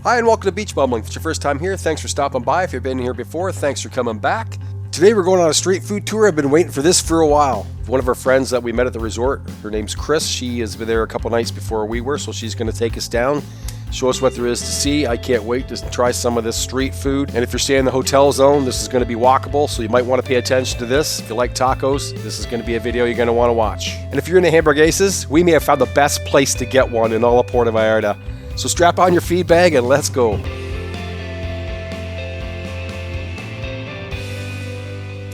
Hi and welcome to Beach Bumbling. If it's your first time here, thanks for stopping by. If you've been here before, thanks for coming back. Today we're going on a street food tour. I've been waiting for this for a while. One of our friends that we met at the resort, her name's Chris. She has been there a couple nights before we were, so she's going to take us down, show us what there is to see. I can't wait to try some of this street food. And if you're staying in the hotel zone, this is going to be walkable, so you might want to pay attention to this. If you like tacos, this is going to be a video you're going to want to watch. And if you're in the hamburguesas, we may have found the best place to get one in all of Puerto Vallarta. So strap on your feed bag and let's go.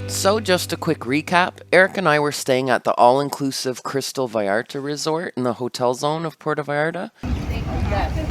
So just a quick recap, Eric and I were staying at the all-inclusive Crystal Vallarta resort in the hotel zone of Puerto Vallarta.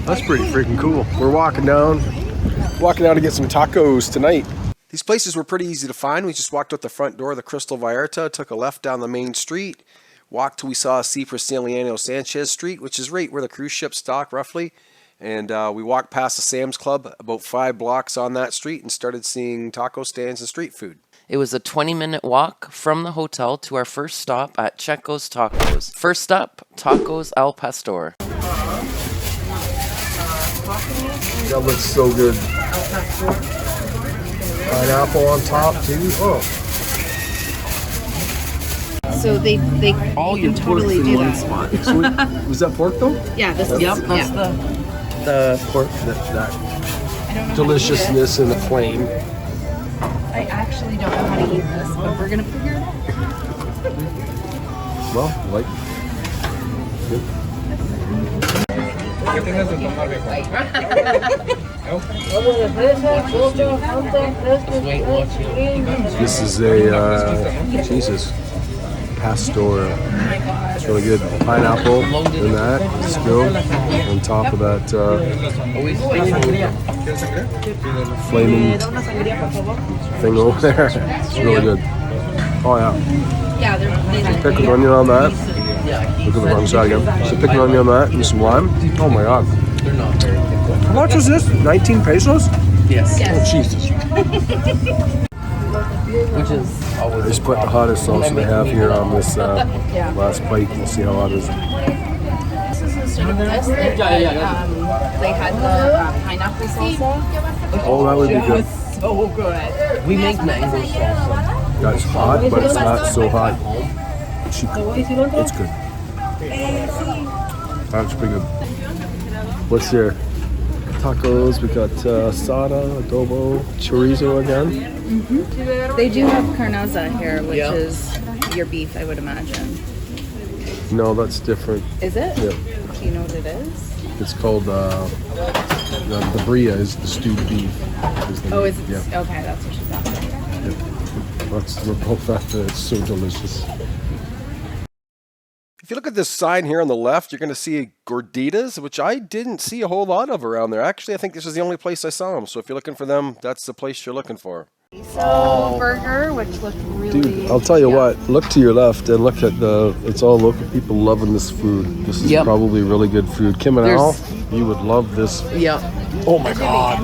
That's pretty freaking cool. We're walking down to get some tacos tonight. These places were pretty easy to find. We just walked out the front door of the Crystal Vallarta, took a left down the main street, walked till we saw Cipro Sanchez Street, which is right where the cruise ships dock roughly. And we walked past the Sam's Club about 5 blocks on that street and started seeing taco stands and street food. It was a 20-minute walk from the hotel to our first stop at CHEKOS Tacos. First up, tacos al pastor. That looks so good. Pineapple on top too. Oh. So they All your totally pork's in do one that. spot. Was that pork though? Yeah, this is That's the pork. That deliciousness in the flame. I actually don't know how to eat this, but we're gonna figure it out. Well, like. Good. This is a Jesus pastor. It's really good. Pineapple in that. Let's go on top of that flaming thing over there. It's really good. Oh yeah. Yeah, they're Pickled onion on that. Look at the wrong side again. So pickled onion on that and some lime. Oh my god. How much was this? 19 pesos? Yes. Oh Jesus. Which is always I just put the hottest sauce they have here on this last plate. We'll see how hot it is. they had the pineapple salsa. Oh, that would be good. So good. We make mango salsa. That's hot, but it's not so hot. It's good. That's pretty good. What's here? Tacos. We got asada, adobo, chorizo again. They do have carnosa here, which is your beef, I would imagine. No, that's different. Is it? Yeah. Do you know what it is? It's called the bria is the stewed beef. Oh, is it? Yeah. Okay, that's what she's after. We're both after. It's so delicious. If you look at this sign here on the left, you're going to see GORDITAs, which I didn't see a whole lot of around there. Actually, I think this is the only place I saw them. So if you're looking for them, that's the place you're looking for. So burger, which looked really. Dude, I'll tell you what. Look to your left and look at it's all local people loving this food. This is probably really good food. Kim and Al, you would love this. Yep. Oh my god.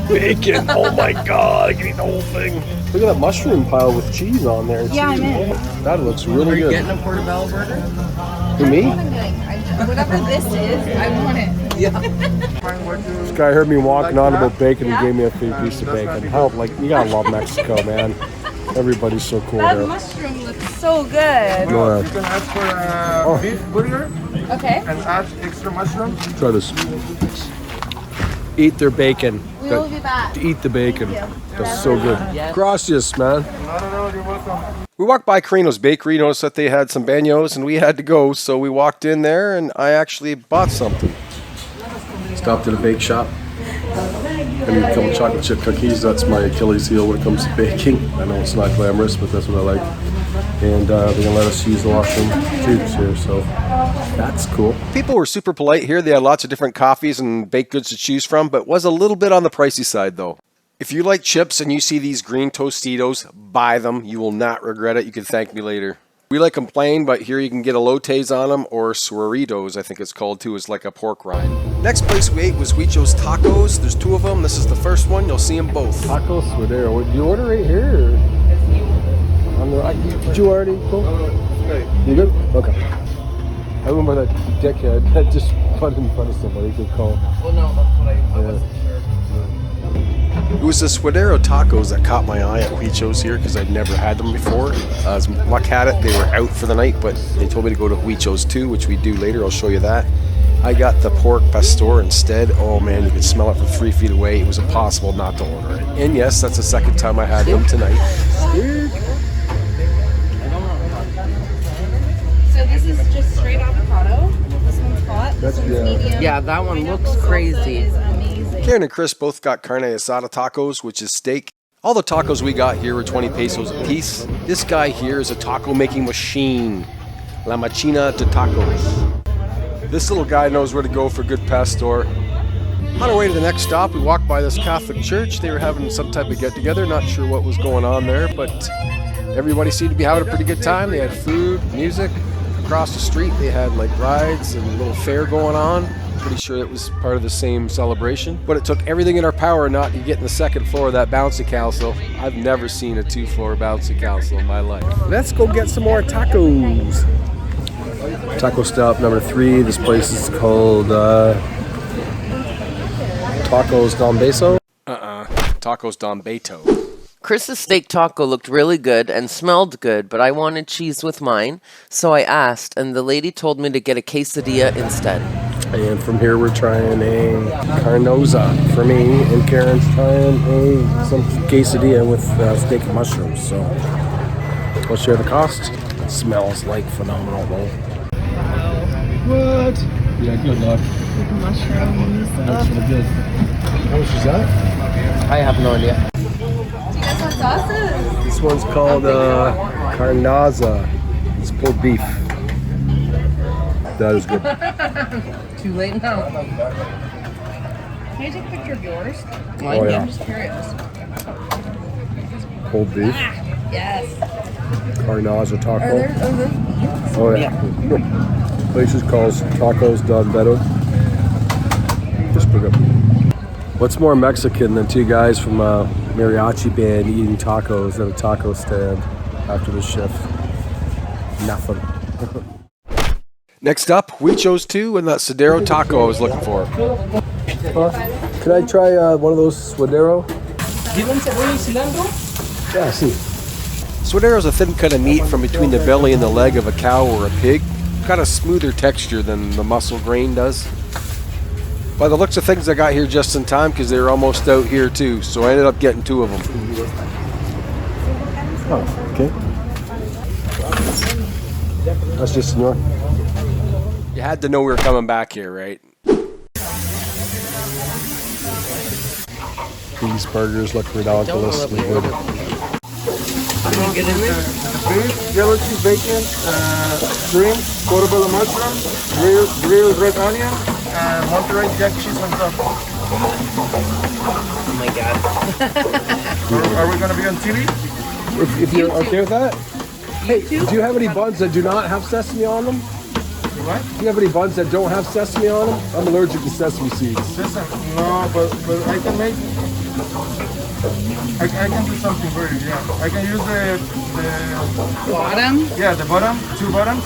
Bacon. Oh my god. I can eat the whole thing. Look at that mushroom pile with cheese on there. Yeah, I'm in. That looks really good. Getting a Puerto Vallarta burger? For me? Whatever this is, I want it. This guy heard me walking on about bacon and gave me a free piece of bacon. Help, like, you gotta love Mexico, man. Everybody's so cool That there. mushroom looks so good. Go ahead. You can ask for beef burger Okay. and add extra mushroom. Try this. Eat their bacon. We will be back. Eat the bacon. That's so good. Gracias, man. No, you're welcome. We walked by CARINOS bakery, noticed that they had some banos, and we had to go, so we walked in there, and I actually bought something. Stopped at a bake shop. And a couple chocolate chip cookies. That's my Achilles heel when it comes to baking. I know it's not glamorous, but that's what I like. And they're gonna let us use the washroom tubes here, so that's cool. People were super polite here. They had lots of different coffees and baked goods to choose from, but was a little bit on the pricey side though. If you like chips and you see these green Tostitos, buy them. You will not regret it. You can thank me later. We like them plain, but here you can get elotes on them, or sueritos, I think it's called too. It's like a pork rind. Next place we ate was HUICHOS Tacos. There's 2 of them. This is the first one. You'll see them both. Tacos were there. Did you order right here? Or? Did you already go? You good? Okay. I remember that dickhead that just put in front of somebody. Good call. Well, no, that's what I wasn't sure. It was the Suadero tacos that caught my eye at HUICHOS here because I'd never had them before. As luck had it, they were out for the night, but they told me to go to HUICHOS too, which we do later. I'll show you that. I got the pork pastor instead. Oh man, you could smell it from 3 feet away. It was impossible not to order it. And yes, that's the second time I had them tonight. So this is just straight avocado. This one's hot. This one's medium. Yeah, that one looks Pineapple crazy. salsa is amazing. Karen and Chris both got carne asada tacos, which is steak. All the tacos we got here were 20 pesos a piece. This guy here is a taco making machine. La Machina de Tacos. This little guy knows where to go for good pastor. On our way to the next stop, we walked by this Catholic church. They were having some type of get-together. Not sure what was going on there, but everybody seemed to be having a pretty good time. They had food, music. Across the street, they had like rides and a little fair going on. Pretty sure it was part of the same celebration. But it took everything in our power not to get in the second floor of that bouncy castle. I've never seen a 2-floor bouncy castle in my life. Let's go get some more tacos. Taco stop number 3. This place is called Tacos Don Beso. Tacos Don Beto. Chris's steak taco looked really good and smelled good, but I wanted cheese with mine, so I asked, and the lady told me to get a quesadilla instead. And from here we're trying a carnoza for me, and Karen's trying some quesadilla with steak and mushrooms. So we'll share the cost. It smells like phenomenal though. What? Yeah, good luck. Mushrooms. That's really good. How much is that? I have no idea. Do you guys want sauces? This one's called carnoza. It's pulled beef. That is good. Too late now. Can I take a picture of yours? Oh yeah. I'm just curious. Pulled beef. Yes. Carnoza taco. Are there beans? Oh yeah. Place is called Tacos Don Beto. Just pick up. What's more Mexican than two guys from a mariachi band eating tacos at a taco stand after the shift? Nothing. Next up, HUICHOS 2 and that Suadero taco I was looking for. Can I try one of those Suadero? Yeah, see. Suadero is a thin cut of meat from between the belly and the leg of a cow or a pig. Got a smoother texture than the muscle grain does. By the looks of things, I got here just in time because they were almost out here too, so I ended up getting 2 of them. Oh, okay. That's just senor. You had to know we were coming back here, right? These burgers look ridiculously good. Get in there. Beef, yellow cheese, bacon, shrimp, portobello mushroom, grilled red onion, and Monterey Jack cheese on top. Oh my god. Are we gonna be on TV? If you're okay with that? Hey, do you have any buns that do not have sesame on them? What? Do you have any buns that don't have sesame on them? I'm allergic to sesame seeds. Sesame? No, but I can make. I can do something for you. Yeah, I can use the Bottom? yeah, the bottom, 2 bottoms.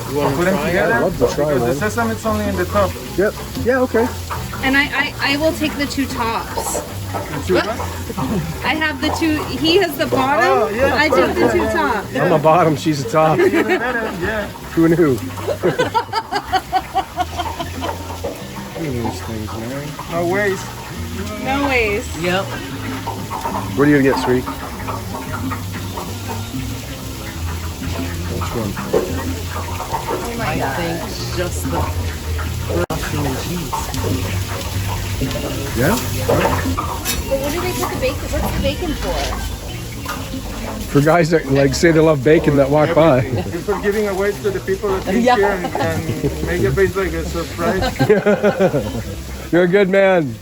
You want Put to them try together. I'd love to try because one. the sesame is only in the top. Yep. Yeah, okay. And I will take the 2 tops. The 2 what? I have the 2, he has the bottom, Oh, yeah, I take the 2 tops. I'm a bottom, she's a top. Yeah. Who knew? These things, man. No ways. No ways. Yep. What are you gonna get, sweetie? Which one? Oh my I god. think just the mushroom and cheese. Yeah? But what do they put the bacon, what's the bacon for? For guys that like say they love bacon that walk by. It's for giving away to the people that came here and make it based like a surprise. You're a good man.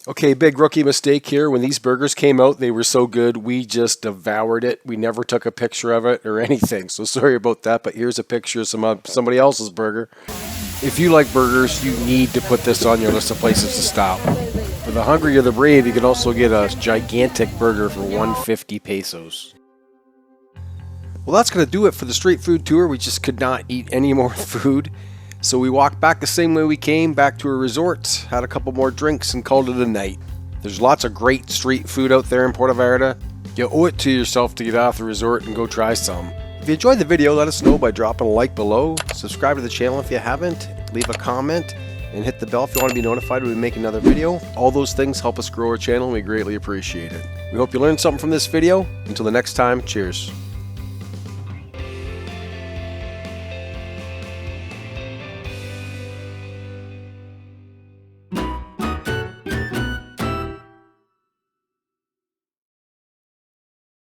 Okay, big rookie mistake here. When these burgers came out, they were so good, we just devoured it. We never took a picture of it or anything. So sorry about that, but here's a picture of somebody else's burger. If you like burgers, you need to put this on your list of places to stop. For the hungry or the brave, you can also get a gigantic burger for 150 pesos. Well, that's going to do it for the street food tour. We just could not eat any more food. So we walked back the same way we came, back to a resort, had a couple more drinks, and called it a night. There's lots of great street food out there in Puerto Vallarta. You owe it to yourself to get off the resort and go try some. If you enjoyed the video, let us know by dropping a like below. Subscribe to the channel if you haven't. Leave a comment and hit the bell if you want to be notified when we make another video. All those things help us grow our channel and we greatly appreciate it. We hope you learned something from this video. Until the next time, cheers.